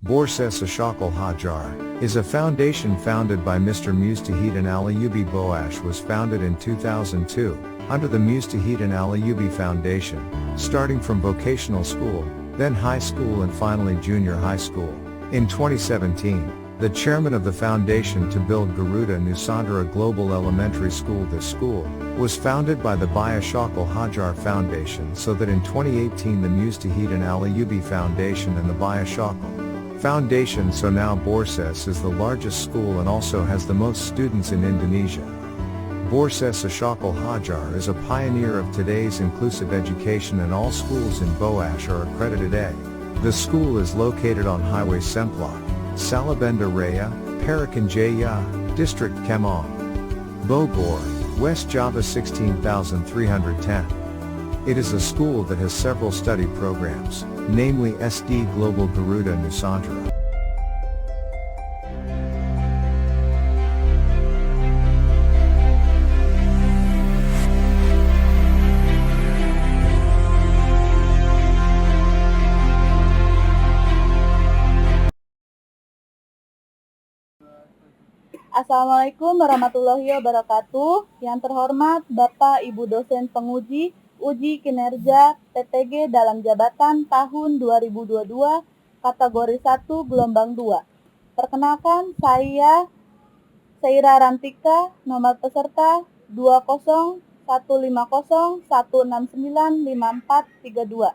Borses Ashokal Hajar, is a foundation founded by Mr. Mustahid and Alayubi Boash was founded in 2002, under the Mustahid and Alayubi Foundation, starting from vocational school, then high school and finally junior high school. In 2017, the chairman of the foundation to build Garuda Nusantara Global Elementary School. This school was founded by the Baya Shakal Hajar Foundation, so that in 2018 the Mustahid and Alayubi Foundation and the Baya Shakal Foundation. So now Borses is the largest school and also has the most students in Indonesia. Borses Ashokal Hajar is a pioneer of today's inclusive education and all schools in Boash are accredited A. The school is located on Highway Semplak, Salabenda Raya, Parakan Jaya, District Kemang, Bogor, West Java 16310. It is a school that has several study programs, namely SD Global Garuda Nusantara. Assalamualaikum warahmatullahi wabarakatuh. Yang terhormat Bapak Ibu dosen penguji uji kinerja PTG dalam jabatan tahun 2022 kategori 1 gelombang 2. Perkenalkan, saya Seira Rantika, nomor peserta 2015016954432.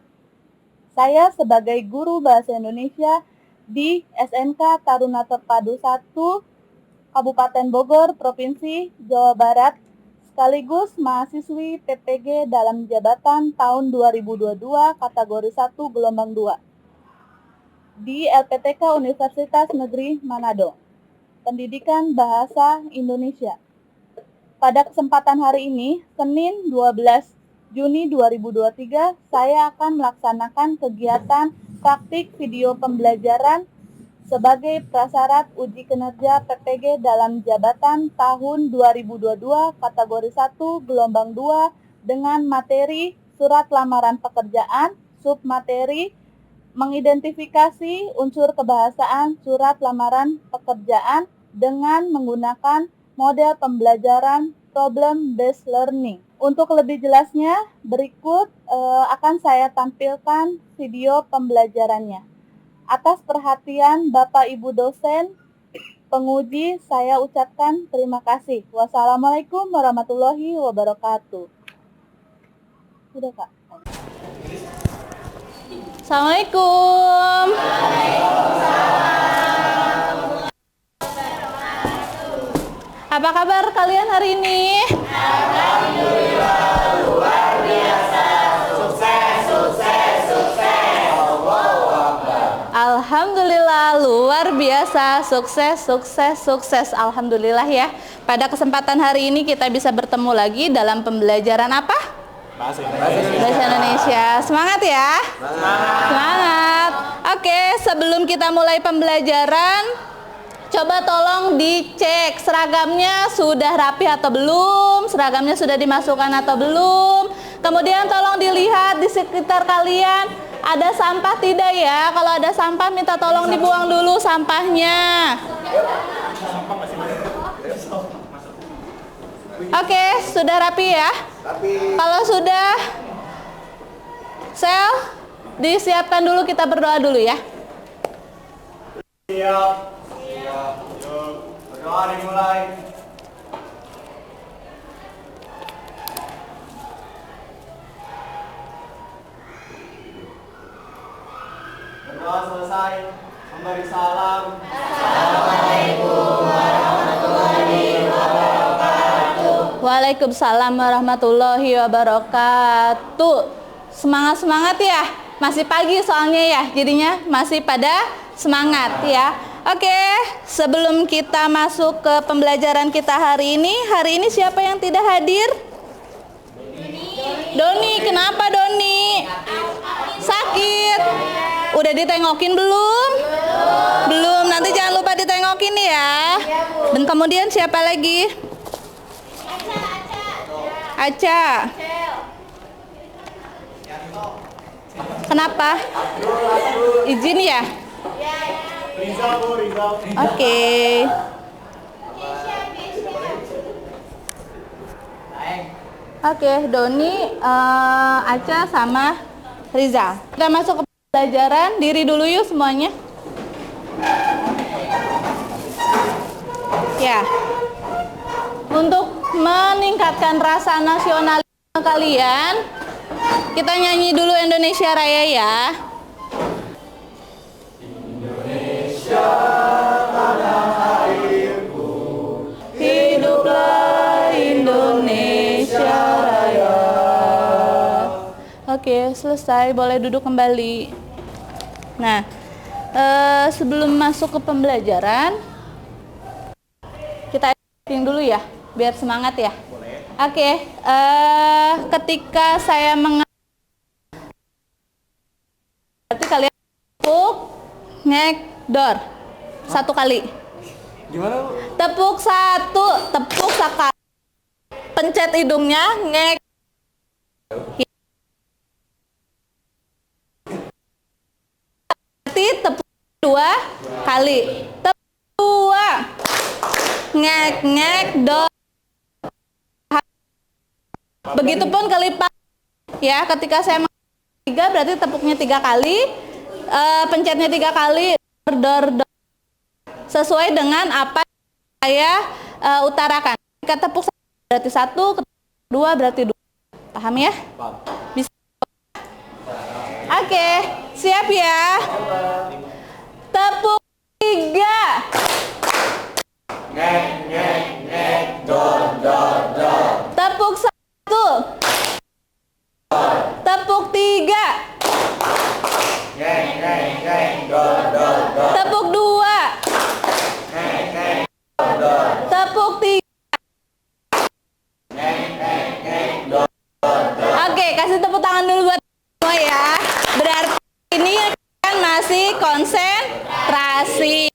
Saya sebagai guru bahasa Indonesia di SMK Taruna Terpadu 1 Kabupaten Bogor, Provinsi Jawa Barat, sekaligus mahasiswi PTG dalam jabatan tahun 2022 kategori 1 gelombang 2 di LPTK Universitas Negeri Manado, Pendidikan Bahasa Indonesia. Pada kesempatan hari ini, Senin 12 Juni 2023, saya akan melaksanakan kegiatan praktik video pembelajaran sebagai prasyarat uji kinerja PTG dalam jabatan tahun 2022 kategori 1 gelombang 2 dengan materi surat lamaran pekerjaan, submateri mengidentifikasi unsur kebahasaan surat lamaran pekerjaan dengan menggunakan model pembelajaran problem based learning. Untuk lebih jelasnya, berikut akan saya tampilkan video pembelajarannya. Atas perhatian Bapak Ibu dosen penguji, saya ucapkan terima kasih. Wassalamualaikum warahmatullahi wabarakatuh. Sudah, Kak. Assalamualaikum. Apa kabar kalian hari ini? Alhamdulillah, luar biasa. Sukses, sukses, sukses. Allahu Akbar. Alhamdulillah, luar biasa. Sukses, sukses, sukses. Alhamdulillah ya. Pada kesempatan hari ini kita bisa bertemu lagi dalam pembelajaran apa? Bahasa Indonesia. Bahasa Indonesia. Semangat ya. Semangat. Oke, sebelum kita mulai pembelajaran, coba tolong dicek seragamnya sudah rapi atau belum, seragamnya sudah dimasukkan atau belum. Kemudian tolong dilihat di sekitar kalian ada sampah tidak ya. Kalau ada sampah minta tolong dibuang dulu sampahnya. Oke, sudah rapi ya? Kalau sudah, Sel, disiapkan dulu, kita berdoa dulu ya. Siap. Siap. Berdoa dimulai. Berdoa selesai, memberi salam. Assalamualaikum warahmatullahi wabarakatuh. Waalaikumsalam warahmatullahi wabarakatuh. Semangat-semangat ya. Masih pagi soalnya ya, jadinya masih pada semangat ya. Oke, sebelum kita masuk ke pembelajaran kita hari ini siapa yang tidak hadir? Doni, kenapa Doni? Sakit? Udah ditengokin belum? Belum, nanti jangan lupa ditengokin ya. Dan kemudian siapa lagi? Aca. Kenapa? Izin ya? Rizal, Bu, Rizal. Oke. Oke, Doni, Aca sama Rizal. Kita masuk ke pelajaran. Diri dulu yuk semuanya. Ya. Untuk meningkatkan rasa nasionalisme kalian, kita nyanyi dulu Indonesia Raya ya. Indonesia tanah airku, hiduplah Indonesia Raya. Oke, selesai. Boleh duduk kembali. Nah, sebelum masuk ke pembelajaran, kita acting dulu ya, biar semangat ya. Oke, ketika saya berarti kalian ngedor satu kali. Gimana, Bu? Tepuk sekali. Pencet hidungnya, ngek. Berarti tepuk dua kali. Tepuk dua. Ngek, dor. Begitupun kelipat ya, ketika saya tiga berarti tepuknya 3 kali, pencetnya 3 kali, dor. Sesuai dengan apa yang saya utarakan. Ketika tepuk berarti 1, 2 berarti 2. Paham ya? Bisa. Oke, siap ya? Tepuk 3. Ngek, dor. Tepuk 1. Tepuk 3. Ngek, dor. Tepuk 2. Tepuk 3. Oke, kasih tepuk tangan dulu buat semua ya. Berarti ini kan masih konsentrasi.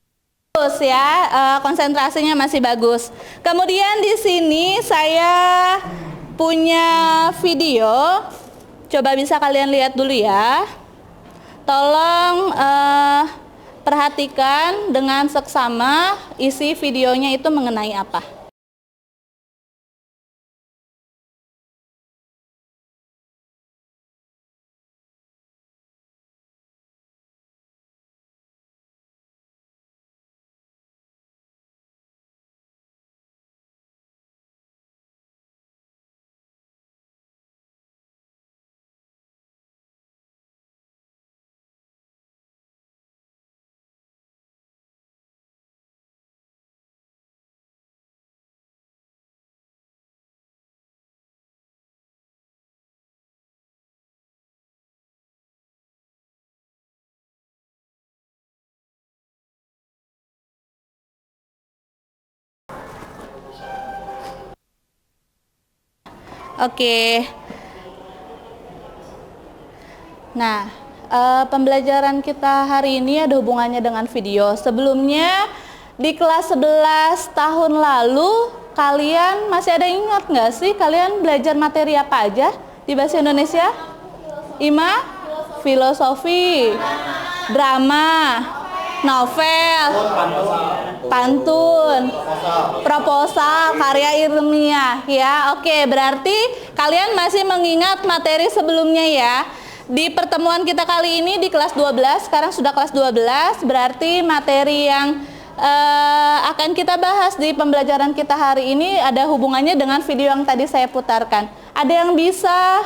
Bagus ya, konsentrasinya masih bagus. Kemudian di sini saya punya video. Coba bisa kalian lihat dulu ya. Tolong perhatikan dengan seksama isi videonya itu mengenai apa. Oke. Nah, pembelajaran kita hari ini ada hubungannya dengan video. Sebelumnya di kelas 11 tahun lalu, kalian masih ada ingat nggak sih kalian belajar materi apa aja di bahasa Indonesia? IMA, filosofi, drama, novel, pantun, proposal, karya ilmiah ya. Oke, berarti kalian masih mengingat materi sebelumnya ya. Di pertemuan kita kali ini di kelas 12, sekarang sudah kelas 12, berarti materi yang akan kita bahas di pembelajaran kita hari ini ada hubungannya dengan video yang tadi saya putarkan. Ada yang bisa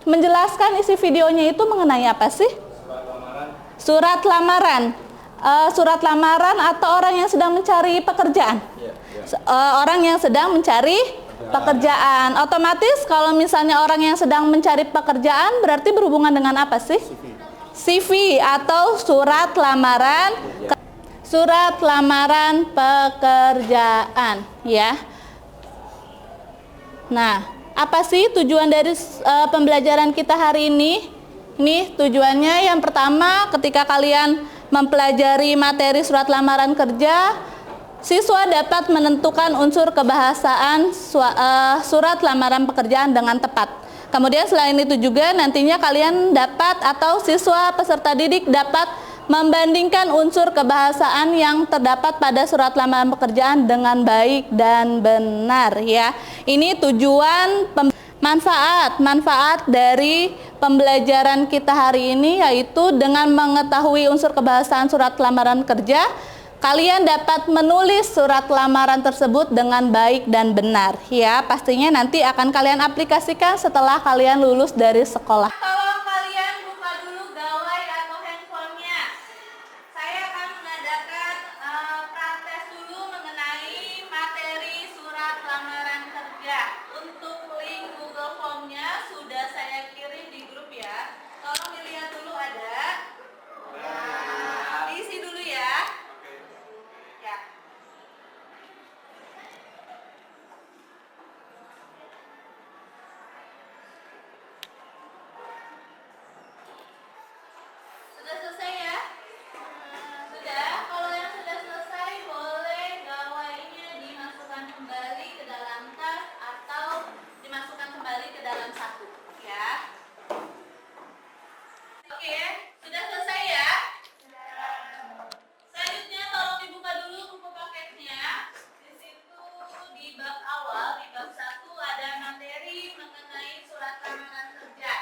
menjelaskan isi videonya itu mengenai apa sih? Surat lamaran. Surat lamaran atau orang yang sedang mencari pekerjaan. Orang yang sedang mencari pekerjaan. Otomatis kalau misalnya orang yang sedang mencari pekerjaan berarti berhubungan dengan apa sih? CV atau surat lamaran. Surat lamaran pekerjaan ya. Nah, apa sih tujuan dari pembelajaran kita hari ini? Ini tujuannya yang pertama, ketika kalian mempelajari materi surat lamaran kerja, siswa dapat menentukan unsur kebahasaan surat lamaran pekerjaan dengan tepat. Kemudian selain itu juga nantinya kalian dapat atau siswa peserta didik dapat membandingkan unsur kebahasaan yang terdapat pada surat lamaran pekerjaan dengan baik dan benar ya. Ini tujuan manfaat dari pembelajaran kita hari ini, yaitu dengan mengetahui unsur kebahasaan surat lamaran kerja, kalian dapat menulis surat lamaran tersebut dengan baik dan benar ya. Pastinya nanti akan kalian aplikasikan setelah kalian lulus dari sekolah. Tolong kalian buka dulu gawai atau handphonenya. Saya akan mengadakan praktek dulu mengenai materi surat lamaran kerja. Untuk link Google Form-nya sudah saya kirim di grup ya. Tolong dilihat dulu ada. Nah, diisi dulu ya. Ya. Sudah selesai ya? Sudah. Kalau yang sudah selesai boleh gawainya dimasukkan kembali ke dalam tas atau dimasukkan kembali ke dalam saku ya. Oke, sudah selesai ya? Selanjutnya tolong dibuka dulu buku paketnya. Di situ di bab awal, di bab 1 ada materi mengenai surat lamaran kerja.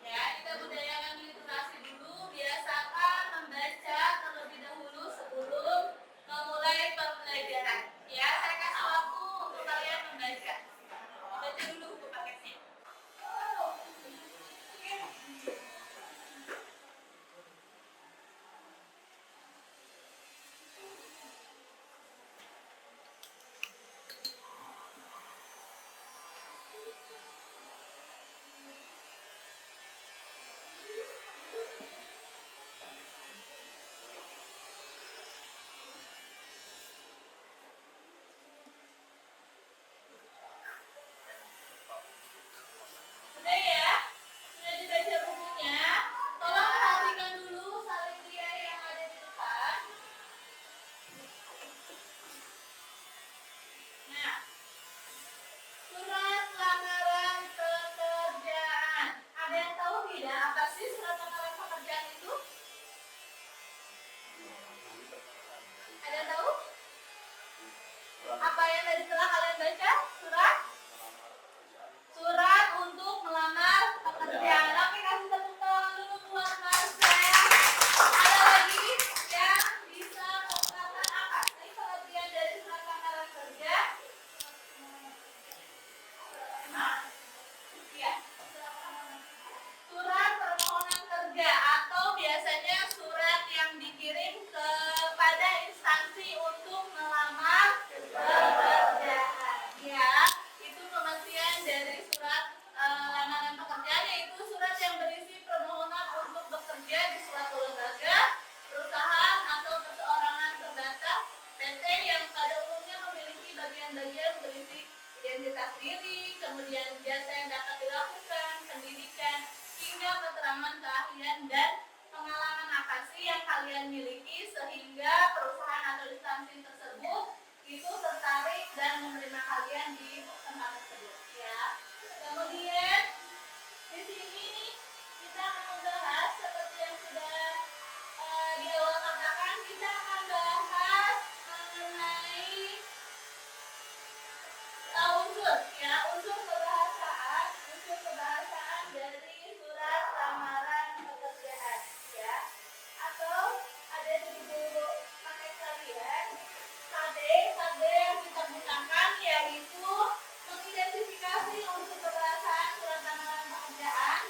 Ya, kita budayakan literasi dulu, biasakan membaca terlebih dahulu sebelum memulai pembelajaran. Ya, saya kasih waktu untuk kalian membaca. Baca dulu buku paketnya. Sudah ya? Sudah dibaca bukunya? Tolong perhatikan dulu salin dia yang ada di depan. Nah, surat lamaran pekerjaan. Ada yang tahu tidak apa sih surat lamaran pekerjaan itu? Ada yang tahu? Apa yang tadi telah kalian baca? Surat untuk melamar pekerjaan. Oke, kasih tepuk tangan dulu buat Marcel. Ada lagi yang bisa mengungkapkan apa sih pengertian dari surat lamaran kerja? Iya. Surat permohonan kerja atau biasanya surat yang dikirim kepada instansi untuk melamar pekerjaan. Ya, itu pengertian dari surat lamaran pekerjaan, yaitu surat yang berisi permohonan untuk bekerja di suatu lembaga, perusahaan atau perseorangan terbatas PT yang pada umumnya memiliki bagian-bagian berisi identitas diri, kemudian jasa yang dapat dilakukan, pendidikan, hingga keterangan keahlian dan pengalaman apa sih yang kalian miliki sehingga perusahaan atau instansi tersebut itu tertarik dan menerima kalian di tempat tersebut ya. Kemudian di sini kita akan membahas seperti yang sudah di awal katakan, kita akan bahas mengenai unsur kebahasaan dari surat lamaran pekerjaan ya. Atau ada di buku paket kalian KD yang kita gunakan, yaitu mengidentifikasi unsur kebahasaan surat lamaran pekerjaan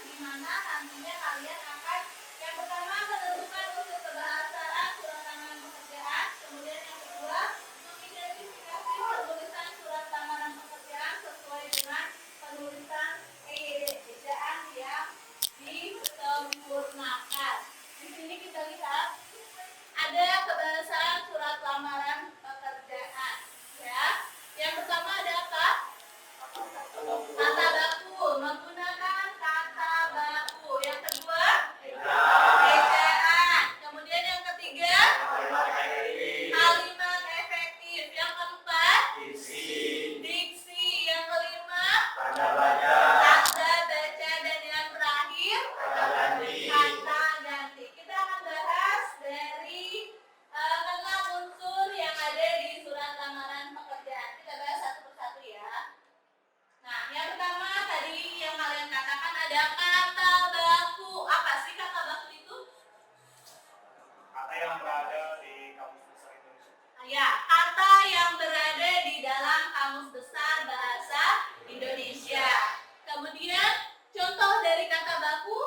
contoh dari kata baku,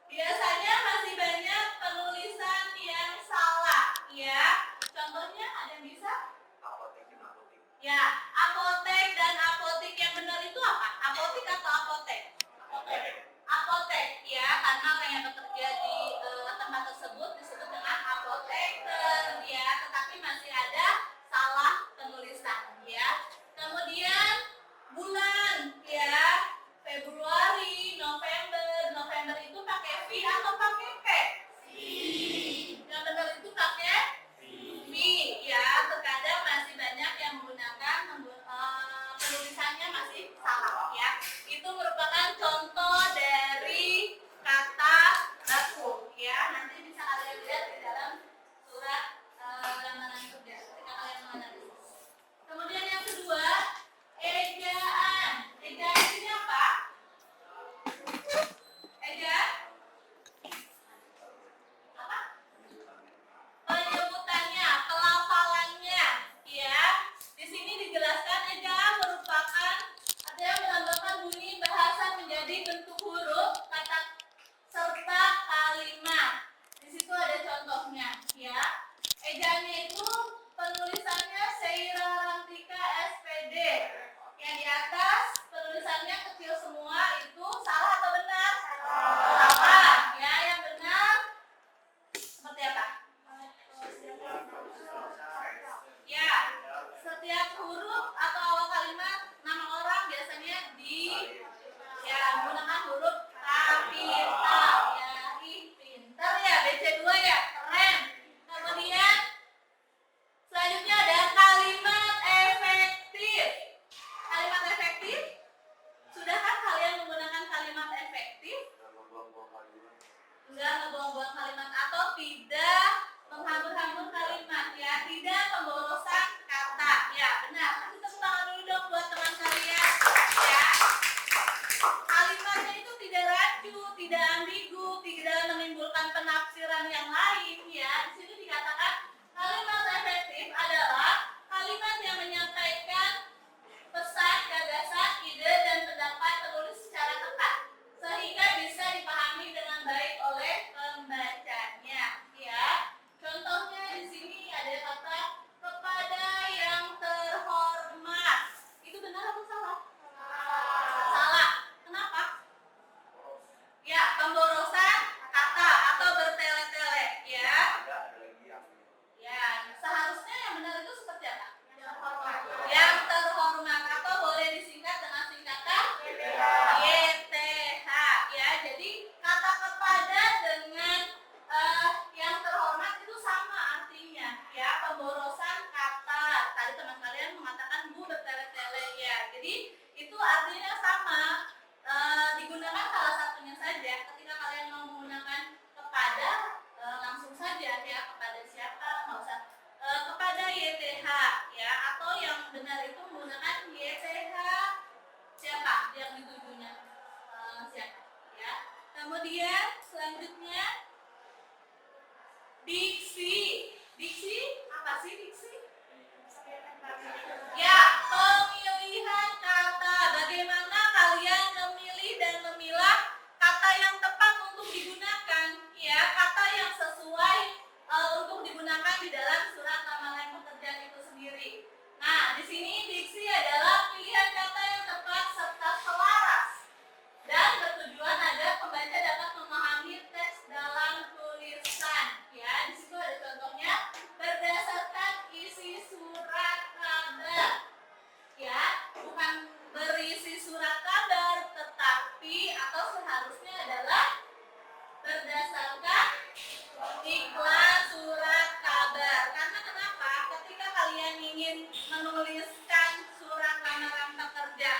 biasanya masih banyak penulisan yang salah, ya. Contohnya ada yang bisa? Ya, apotek dan apotik. Yang benar itu apa? Apotik atau apotek? Apotek, ya, karena orang yang bekerja di tempat tersebut disebut dengan apoteker, ya. Tetapi masih ada salah penulisan, ya. Kemudian bulan, ya, Februari, November itu pakai V atau pakai P? Yang benar itu pakai V, ya. Terkadang masih banyak yang menggunakan penulisannya masih salah, ya. Itu merupakan contoh dari kata baku, ya. Nanti bisa kalian lihat di dalam surat lamaran kerja ketika kalian menganalisis. Kemudian yang kedua, ejaan. Ejaan ini apa? Ejaan? Apa? Penyebutannya, pelafalannya, ya. Di sini dijelaskan ejaan merupakan ada yang melambangkan bunyi bahasa menjadi bentuk huruf, kata serta kalimat. Di situ ada contohnya, ya. Ejaannya itu penulisannya Seira Rantika SPD. Yang di atas penulisannya kecil semua, itu salah atau benar? Salah. Ya, yang benar seperti apa? Ya, setiap huruf atau awal kalimat nama orang biasanya menggunakan huruf kapital, ya. Ih, pintar ya, BC2 ya, keren. Kemudian selanjutnya ada kalimat efektif. Kalimat efektif, sudahkah kalian menggunakan kalimat efektif? Enggak ngebuang-buang kalimat atau tidak menghambur-hambur kalimat, ya. Tidak pemborosan kata, ya. Benar. Kasih tepuk tangan dulu dong buat teman kalian, ya. Kalimatnya itu tidak rancu, tidak ambigu, tidak menimbulkan penafsiran yang lain, ya. Di sini dikatakan kalimat efektif adalah kalimat yang menyampaikan pesan, gagasan, ide, dan pendapat penulis secara tepat sehingga bisa dipahami dengan baik oleh pembacanya, ya. Contohnya di sini ada kata kepada yang terhormat. Itu benar atau salah? Salah. Kenapa? Ya, pemborosan kata atau bertele-tele, ya. Ya, seharusnya yang benar itu seperti apa? Yang terhormat, atau boleh disingkat dengan singkatan YTH, ya. Jadi kata kepada dengan yang terhormat itu sama artinya, ya. Pemborosan kata. Tadi teman kalian mengatakan Bu bertele-tele, ya. Jadi itu artinya sama. Digunakan salah satunya saja. Ketika kalian mau menggunakan kepada, langsung saja, ya. Kepada siapa, nggak usah kepada YTH, ya. Atau yang benar itu menggunakan YTH siapa yang ditujunya, siapa, ya. Kemudian selanjutnya diksi. Diksi apa sih diksi? Ya, pemilihan kata. Bagaimana kalian memilih dan memilah kata yang tepat untuk digunakan, ya. Kata yang sesuai untuk digunakan di dalam surat lamaran pekerjaan itu sendiri. Nah, di sini diksi adalah pilihan kata yang tepat serta selaras dan bertujuan agar pembaca dapat memahami teks dalam tulisan, ya. Di situ ada contohnya berdasarkan isi surat kabar, ya. Bukan berisi surat kabar, tetapi atau seharusnya adalah berdasarkan iklan surat kabar. Karena kenapa? Ketika kalian ingin menuliskan surat lamaran pekerjaan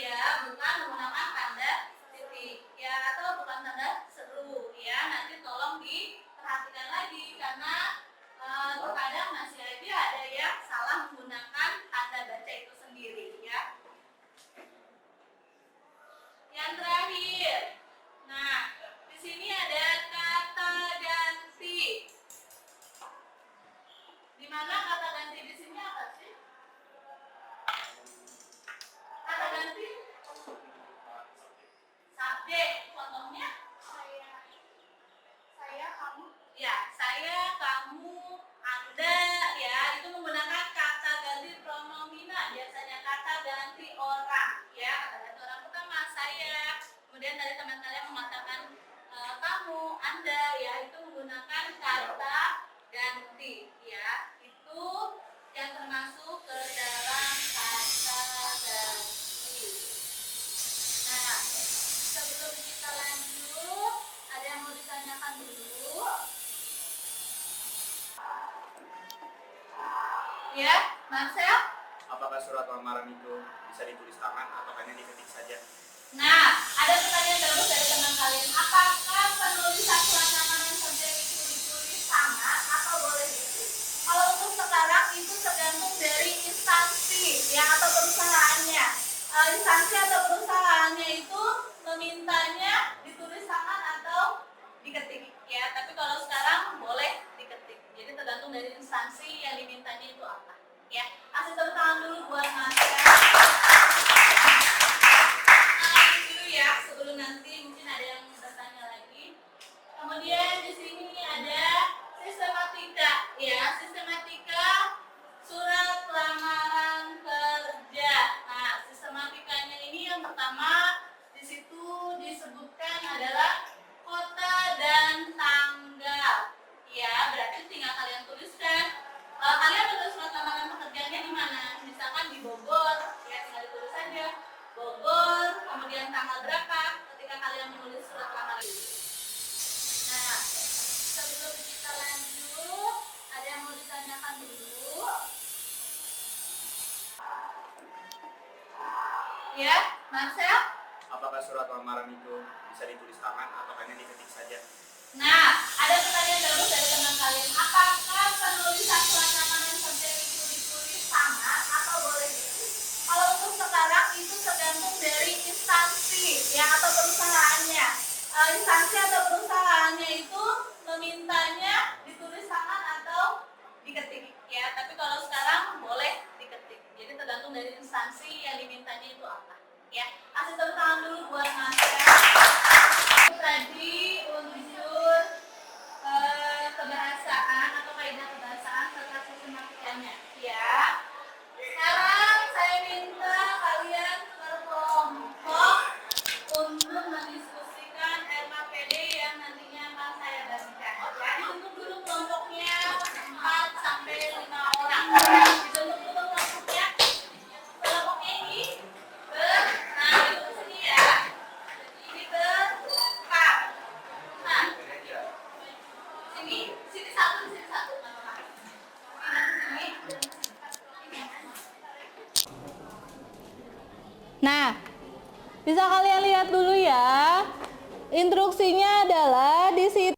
ya, bukan menggunakan tanda titik ya, atau bukan tanda seru ya. Nanti tolong diperhatikan lagi karena terkadang masih aja ada yang salah menggunakan tanda baca itu sendiri ya. Yang terakhir, nah di sini ada kata ganti. Di mana kata ganti di sini apa sih? Kata ganti subjek, contohnya saya, kamu. Ya, saya, kamu, Anda ya, itu menggunakan kata ganti pronomina, biasanya kata ganti orang ya. Kata ganti orang pertama saya, kemudian dari teman kalian mengatakan kamu, Anda ya, itu menggunakan kata ganti ya. Itu yang termasuk ke dalam kata ganti. Nah, sebelum kita lanjut, ada yang mau ditanyakan dulu? Ya, Marcel? Apakah surat lamaran itu bisa ditulis tangan atau hanya diketik saja? Nah, ada pertanyaan bagus dari teman kalian. Apakah penulisan surat lamaran kerja itu ditulis tangan atau boleh ditulis? Kalau untuk sekarang itu tergantung dari instansi ya atau perusahaannya. Instansi atau perusahaannya itu memintanya ditulis tangan atau diketik ya. Tapi kalau sekarang boleh diketik. Jadi tergantung dari instansi yang dimintanya itu apa ya. Kasih tepuk tangan dulu buat Mas ya. Dulu ya sebelum nanti mungkin ada yang bertanya lagi. Kemudian di sini ada sistematika ya, sistematika surat lamaran kerja. Nah, sistematikanya ini yang pertama di situ disebutkan adalah kota dan tanggal. Ya, berarti tinggal kalian tuliskan. Kalian menulis surat lamaran pekerjaannya di mana? Misalkan di Bogor, ya tinggal ditulis saja Bogor, kemudian tanggal berapa ketika kalian menulis surat lamaran. Nah, sebelum kita lanjut, ada yang mau ditanyakan dulu? Ya, Marcel? Apakah surat lamaran itu bisa ditulis tangan atau hanya diketik saja? Nah, ada pertanyaan bagus dari teman kalian. Apakah penulisan surat lamaran kerja itu ditulis tangan atau boleh ditulis? Kalau untuk sekarang itu tergantung dari instansi ya atau perusahaannya. Instansi atau perusahaannya itu memintanya ditulis tangan atau diketik ya. Tapi kalau sekarang boleh diketik. Jadi tergantung dari instansi yang dimintanya itu apa ya. Kasih tepuk tangan dulu buat Mas ya. Tadi unsur kebahasaan atau kaidah kebahasaan serta sistematikanya ya. Sekarang saya minta kalian berkelompok untuk mendiskusikan RKPD yang nantinya akan saya bagikan. Jadi untuk dulu kelompoknya 4 sampai 5 orang. Dibentuk dulu kelompoknya. Kelompoknya ini nah itu ke sini ya. Ini berempat. Nah, sini satu, nggak apa-apa. Ini sini. Nah, bisa kalian lihat dulu ya. Instruksinya adalah di situ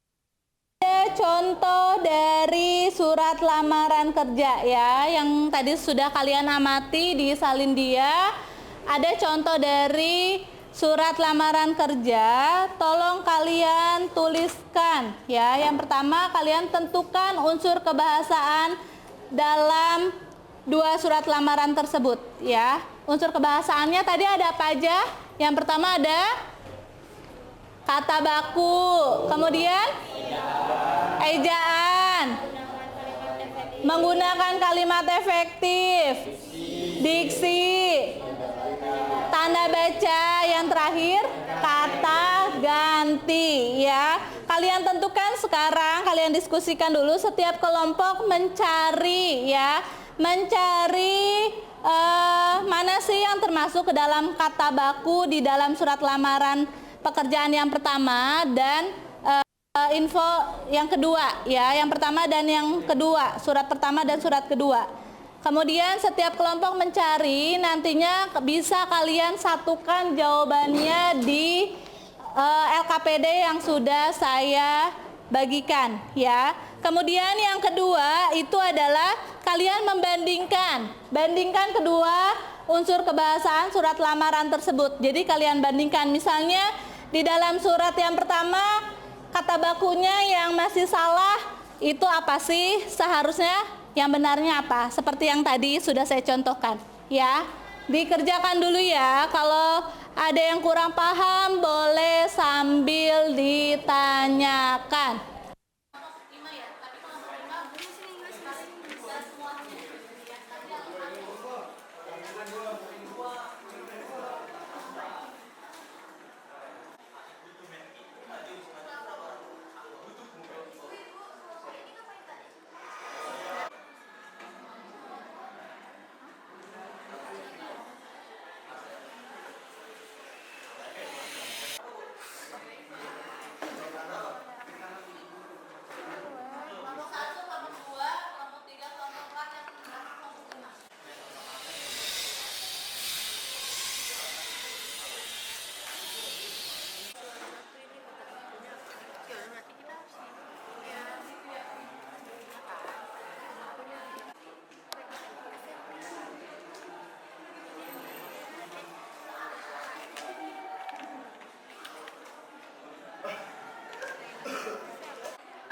ada contoh dari surat lamaran kerja ya, yang tadi sudah kalian amati di salin dia. Ada contoh dari surat lamaran kerja, tolong kalian tuliskan ya. Yang pertama kalian tentukan unsur kebahasaan dalam 2 surat lamaran tersebut ya. Unsur kebahasaannya tadi ada apa aja? Yang pertama ada kata baku, kemudian ejaan, menggunakan kalimat efektif, diksi, tanda baca, yang terakhir kata ganti ya. Kalian tentukan sekarang, kalian diskusikan dulu setiap kelompok mencari ya, mencari mana sih yang termasuk ke dalam kata baku di dalam surat lamaran pekerjaan yang pertama dan info yang kedua ya, yang pertama dan yang kedua, surat pertama dan surat kedua. Kemudian setiap kelompok mencari, nantinya bisa kalian satukan jawabannya di LKPD yang sudah saya bagikan ya. Kemudian yang kedua itu adalah kalian bandingkan kedua unsur kebahasaan surat lamaran tersebut. Jadi kalian bandingkan, misalnya di dalam surat yang pertama kata bakunya yang masih salah itu apa sih seharusnya? Yang benarnya apa? Seperti yang tadi sudah saya contohkan ya. Dikerjakan dulu ya. Kalau ada yang kurang paham boleh sambil ditanyakan.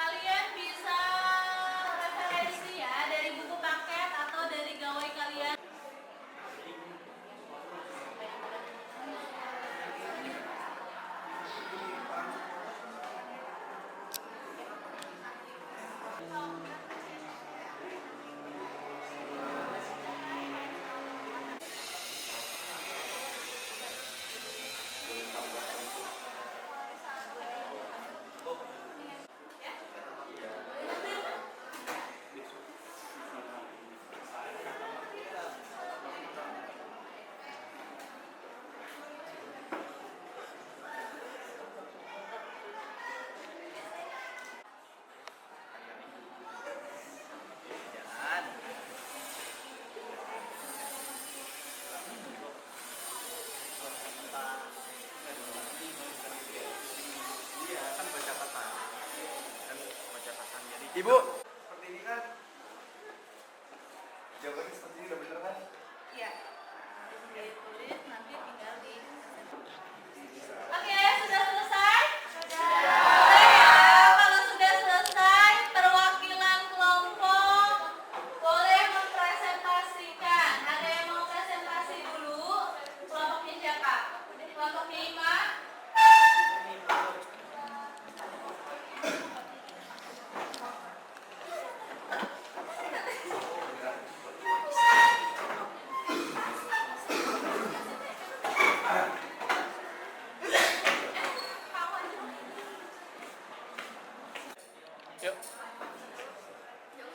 Kalian bisa referensi ya dari buku paket atau dari gawai kalian. Ibu, seperti ini kan? Jawabannya seperti ini udah bener kan? Iya. Sudah ditulis, nanti tinggal di. Oke, sudah selesai? Sudah ya. Kalau sudah selesai, perwakilan kelompok boleh mempresentasikan. Ada yang mau presentasi dulu? Kelompoknya siapa? Kelompoknya Ima?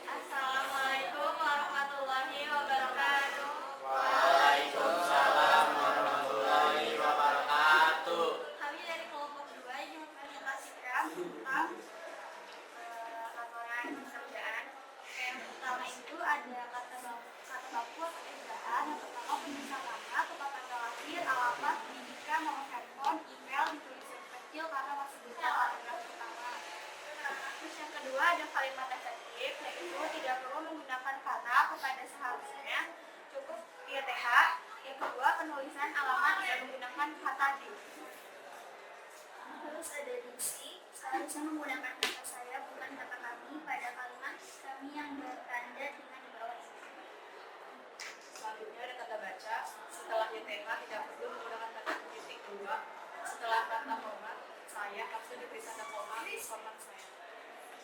Assalamualaikum warahmatullahi wabarakatuh. Waalaikumsalam warahmatullahi wabarakatuh. Kami dari kelompok 2 ingin mempresentasikan tentang laporan pekerjaan. Yang pertama itu ada kata baku atau ejaan. Yang pertama penulisan nama, tempat tanggal lahir, alamat, pendidikan, nomor handphone, email ditulis yang kecil karena masih buta paragraf pertama. Terus yang kedua ada kalimat efektif, yaitu tidak perlu menggunakan kata kepada seharusnya, cukup ITH. Yang kedua penulisan alamat tidak menggunakan kata di. Terus ada diksi, seharusnya menggunakan kata saya bukan kata kami pada kalimat kami yang bertanda dengan di bawah ini. Selanjutnya ada kata baca. Setelah YTH tidak perlu menggunakan kata titik dua. Setelah kata hormat, saya harus diberi tanda koma hormat saya.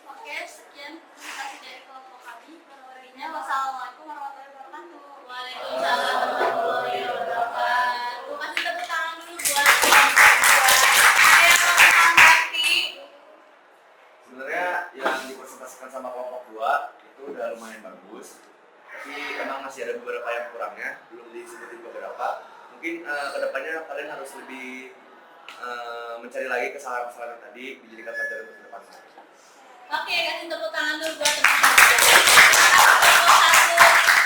Oke, sekian presentasi dari kelompok kami. Kurang wassalamualaikum warahmatullahi wabarakatuh. Waalaikumsalam warahmatullahi wabarakatuh. Kasih tepuk tangan dulu buat kelompok 2. Ada yang mau menanggapi? Sebenarnya yang dipresentasikan sama kelompok 2 itu udah lumayan bagus. Tapi emang masih ada beberapa yang kurangnya, belum disebutin beberapa. Mungkin kedepannya kalian harus lebih mencari lagi kesalahan-kesalahan tadi dijadikan pelajaran untuk kedepannya. Oke, kasih tepuk tangan dulu buat teman-teman.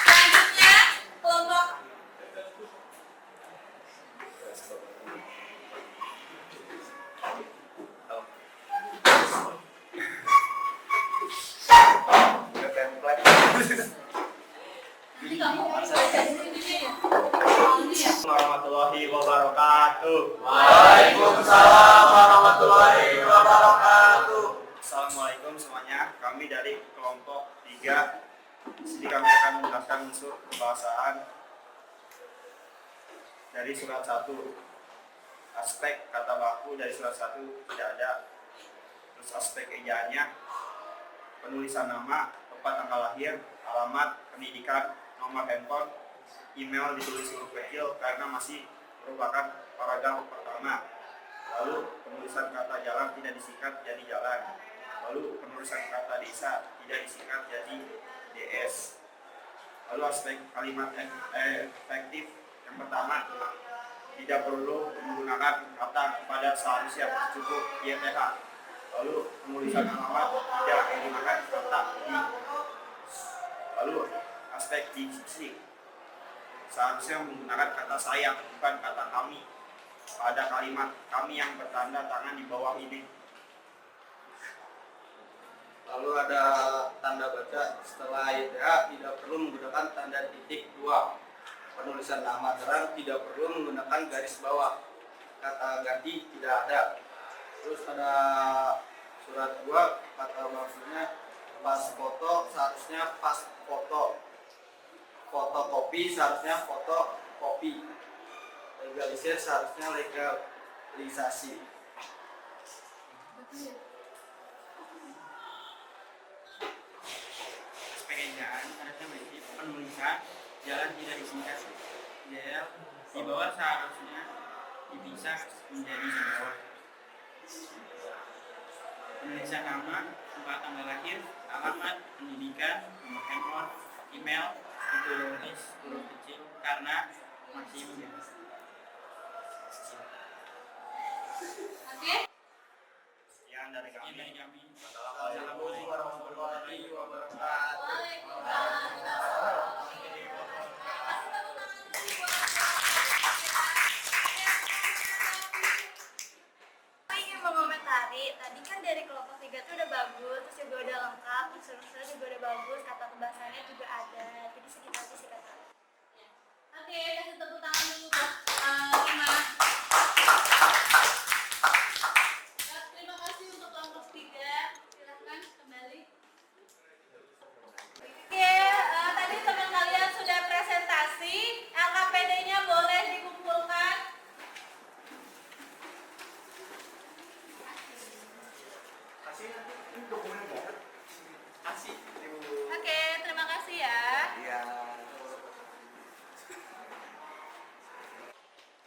Selanjutnya warahmatullahi wabarakatuh. Waalaikumsalam warahmatullahi wabarakatuh. Assalamualaikum semuanya. Kami dari kelompok 3. Di sini kami akan menjelaskan unsur kebahasaan dari surat 1. Aspek kata baku dari surat 1 tidak ada. Terus aspek ejaannya, penulisan nama, tempat tanggal lahir, alamat, pendidikan, nomor handphone, email ditulis huruf kecil karena masih merupakan paragraf pertama. Lalu penulisan kata jalan tidak disingkat jadi jalan. Lalu penulisan kata desa tidak disingkat jadi DS. Lalu aspek kalimat efektif yang pertama, tidak perlu menggunakan kata kepada seharusnya, cukup YTH. Lalu penulisan alamat tidak menggunakan kata di. Lalu aspek diksi, seharusnya menggunakan kata saya, bukan kata kami pada kalimat kami yang bertanda tangan di bawah ini. Lalu ada tanda baca setelah YTA tidak perlu menggunakan tanda titik 2. Penulisan nama terang tidak perlu menggunakan garis bawah. Kata ganti tidak ada. Terus ada surat 2, kata maksudnya pas foto seharusnya pas foto. Fotokopi seharusnya fotokopi. Legalisir seharusnya legalisasi. Pekerjaan harusnya berisi penulisan jalan tidak disingkat JL di bawah seharusnya dipisah menjadi bawah. Penulisan nama, tempat tanggal lahir, alamat, pendidikan, nomor handphone, email ditulis huruf kecil karena masih muda. Oke. Sekian dari kami. Assalamualaikum warahmatullahi wabarakatuh. Aku ingin mengomentari, tadi kan dari kelompok 3 itu udah bagus, terus juga udah lengkap, unsur-unsurnya juga udah bagus, kata pembahasannya juga ada. Jadi segitu aja sih kata. Oke, kasih tepuk tangan dulu buat Ima. Ya, terima kasih untuk kelompok 3. Silahkan kembali. Oke, tadi teman kalian sudah presentasi. LKPD-nya boleh dikumpulkan. Oke, terima kasih ya. Iya.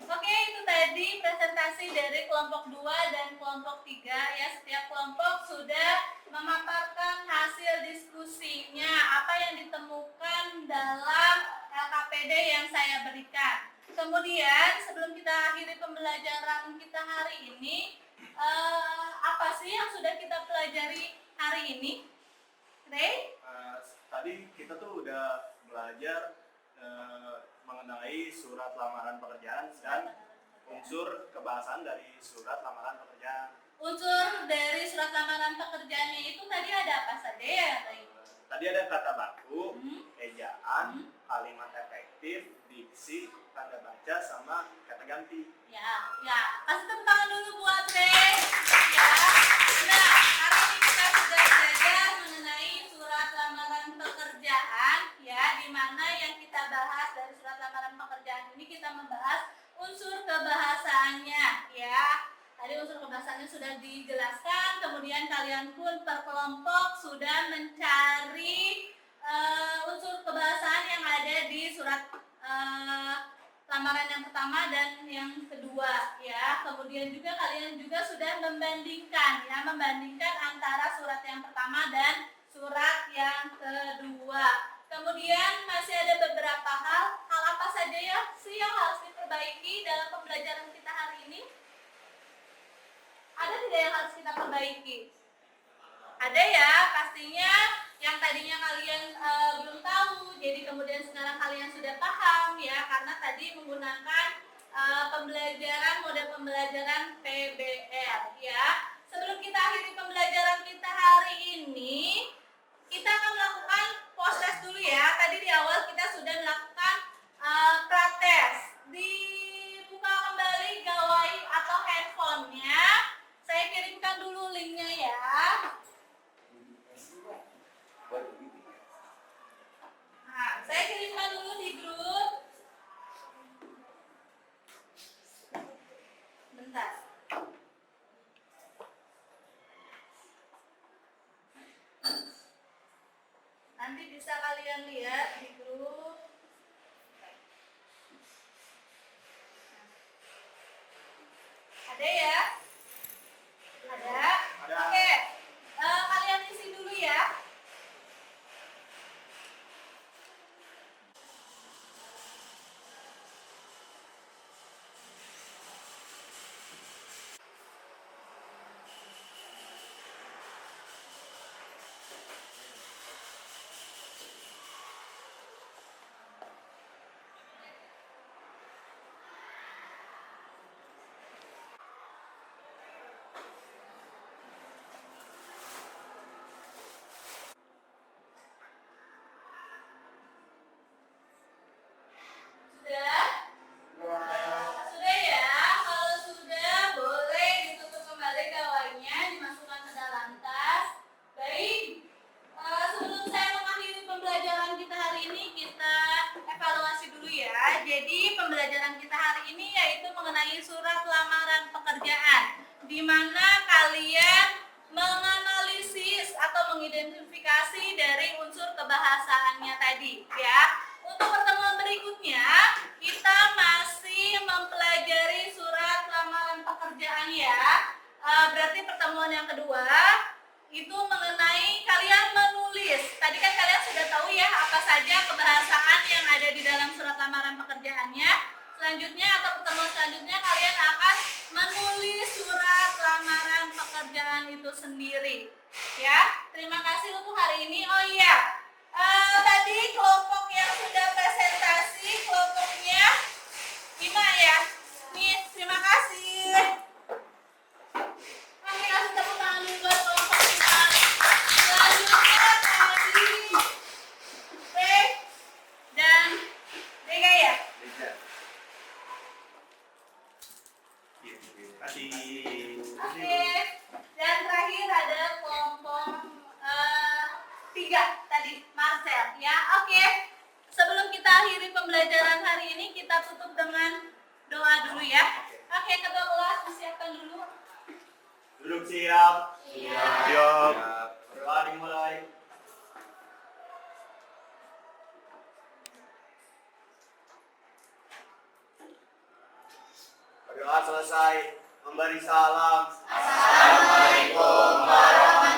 Oke, itu tadi presentasi dari kelompok 2 dan kelompok 3 ya. Setiap kelompok sudah memaparkan hasil diskusinya, apa yang ditemukan dalam LKPD yang saya berikan. Kemudian sebelum kita akhiri pembelajaran kita hari ini, apa sih yang sudah kita pelajari hari ini? Ray? Tadi kita tuh udah belajar mengenai surat lamaran pekerjaan dan unsur kebahasaan dari surat lamaran pekerjaan. Unsur dari surat lamaran pekerjaannya itu tadi ada apa saja ya, Ray? Tadi ada kata baku, ejaan, kalimat efektif, diksi, tanda baca, sama kata ganti. Ya, kasih tepuk tangan dulu buat Ray. Ya, nah hari ini kita sudah belajar mengenai surat lamaran pekerjaan, ya, di mana yang kita bahas dari surat lamaran pekerjaan ini kita membahas unsur kebahasaannya, ya. Tadi unsur kebahasaannya sudah dijelaskan, kemudian kalian pun per kelompok sudah mencari unsur kebahasaan yang ada di surat lamaran yang pertama dan yang kedua, ya. Kemudian juga kalian juga sudah membandingkan, ya, membandingkan antara surat yang pertama dan surat yang kedua. Kemudian masih ada beberapa hal apa saja ya sih yang harus diperbaiki dalam pembelajaran kita hari ini? Ada tidak yang harus kita perbaiki? Ada ya, pastinya yang tadinya kalian belum tahu, jadi kemudian sekarang kalian sudah paham ya, karena tadi menggunakan mode pembelajaran PBR ya. Sebelum kita akhiri pembelajaran kita hari ini, kita akan melakukan post test dulu ya. Tadi di awal kita sudah melakukan prates di nanti bisa kalian lihat di grup. Ada ya? Ada? Oke. Kalian isi dulu ya. Sudah? Sudah ya? Kalau sudah, boleh ditutup kembali gawainya, dimasukkan ke dalam tas. Baik. Sebelum saya mengakhiri pembelajaran kita hari ini, kita evaluasi dulu ya. Jadi pembelajaran kita hari ini yaitu mengenai surat lamaran pekerjaan, di mana kalian menganalisis atau mengidentifikasi dari unsur kebahasaannya tadi ya. Untuk pertemuan berikutnya, kita masih mempelajari surat lamaran pekerjaan ya. Berarti pertemuan yang kedua itu mengenai kalian menulis. Tadi kan kalian sudah tahu ya apa saja kebahasaan yang ada di dalam surat lamaran pekerjaannya. Selanjutnya atau pertemuan selanjutnya kalian akan menulis surat lamaran pekerjaan itu sendiri. Ya, terima kasih untuk hari ini. Oh iya, tadi kelompok yang sudah presentasi, kelompoknya 5 ya. Nih, terima kasih. Kami kasih tepuk tangan dulu buat kelompok kita. Selanjutnya tadi B dan Dega ya. Terima kasih. Oke. Dan terakhir ada kelompok 3 tadi Marcel ya. Oke. Sebelum kita akhiri pembelajaran hari ini, kita tutup dengan doa dulu ya. Oke, ketua kelas disiapkan dulu. Duduk siap. Siap. Berdoa dimulai. Berdoa selesai. Memberi salam. Assalamualaikum warahmatullahi